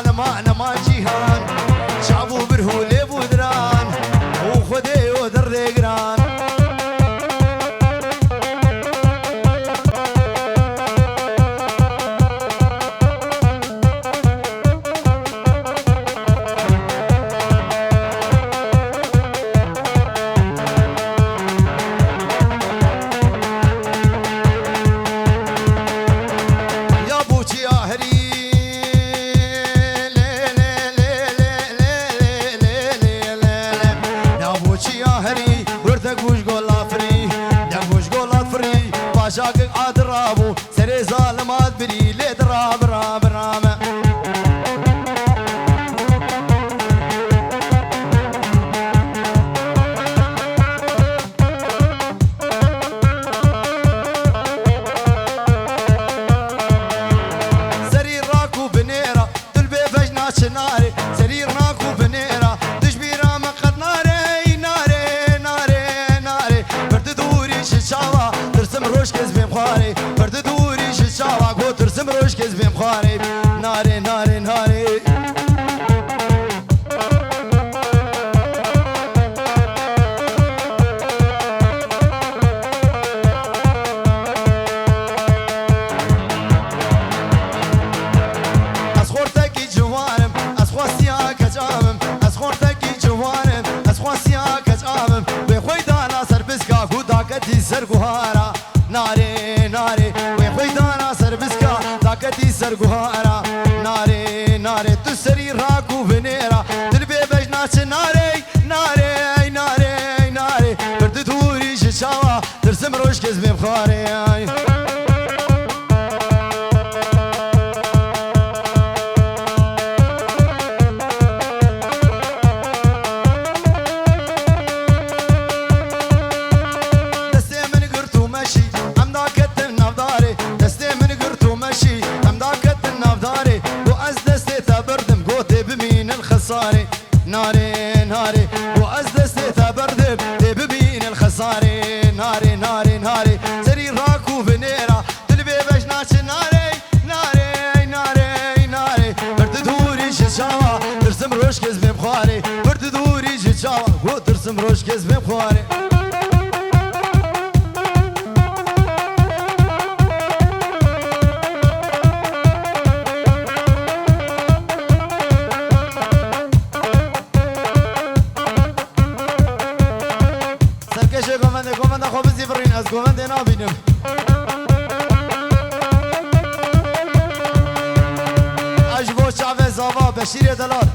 لما جيهان شعبو برهو ليبو دران وخدي ودر دقران شاقق عاد الرابو سري ظالمات بري ليد راب راب رامه سرير راكو بنيرة دلبي فجنا شناري سرير راكو بنيرة تشبيرة مقد ناري ناري ناري ناري برد دوري ششاوة ترسم روش كذبين بخاري برد دوري ششاوة قو ترسم روش كذبين بخاري ناري ناري ناري أسخورتكي جوانم أسخواسيا كجامم أسخورتكي جوانم أسخواسيا كجامم بخوي دانا سربسكا قو داكتي سرقوهارا ناري ناري ويخوي دانا سربسكا داكتي سرقوهارا ناري ناري تسري راكو بنيرا دلبي بجناش ناري ناري ناري ناري برد دوري ششاوة ترسم روش كذبي بخاري الخساري ناري ناري وأز دستيتا بردب ببين الخساري ناري ناري ناري سري راكو بنيرة دلبي بجناش ناري ناري ناري ناري برد دوري ششاوة ترسم روش كذبي بخاري برد دوري ششاوة وترسم روش كذبي بخاري كومندا خبزي فرين از كومندا نابينم عجبو شعب زابا بشير دلال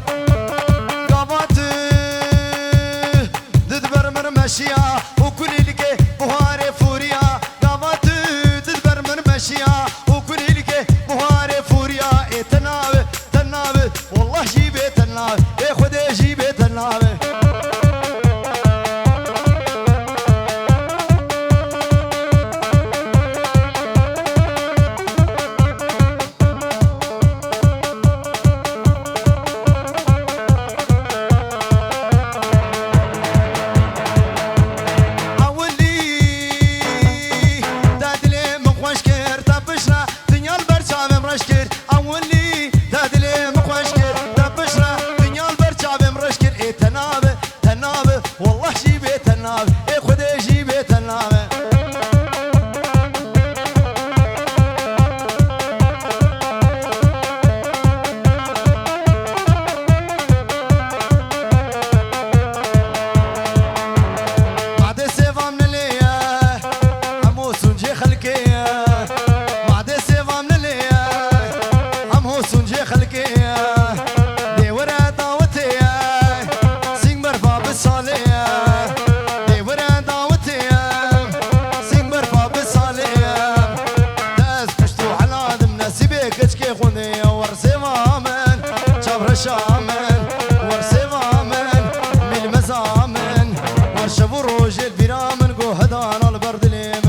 قامات ددبر مرمشيا وكل لك بهار فوريا قامات ددبر مرمشيا وكل لك بهار فوريا تناوي تناوي والله جيبي تناوي خدي جيبي تناوي والله جيبي تناوي خدي جيبي تناوي بعد السيفا من الليا عموس ونجي خلقيا بعد السيفا من الليا عموس ونجي خلقيا دي ورا داوتيا سينج مرفا بالصاليا دي ورا داوتيا سينج مرفا بالصاليا داز كشتو على دم نسيبي كشكي خوني ورسيفا من شبر الشامن ورسيفا من المزامن ورشبو روج البرامن قو هدانا البرد اليمن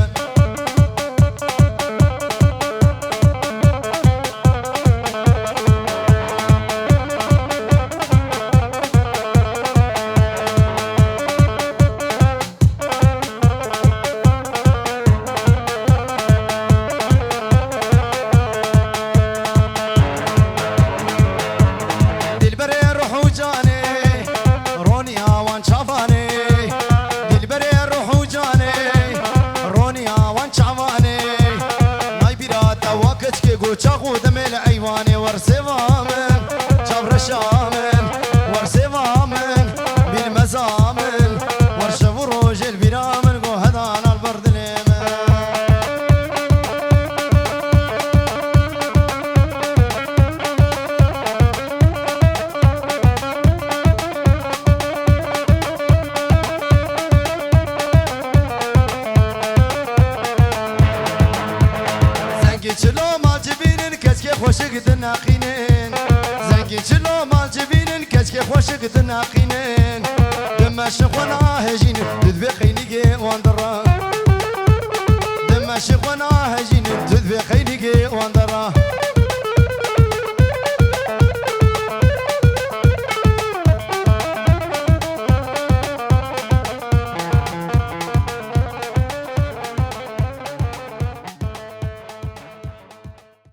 سوامن جبر شامن ورسوامن بالمزامن ورشف روج البرامن قو هدانا البرد ليمن زنگی چلو مال جبینن کچک خوشک دناقینن زنگی چلو مال جبینن کچک خوشک دناقینن دمش خونا هجین تدبی خینگی واندرا دمش خونا هجین تدبی خینگی واندرا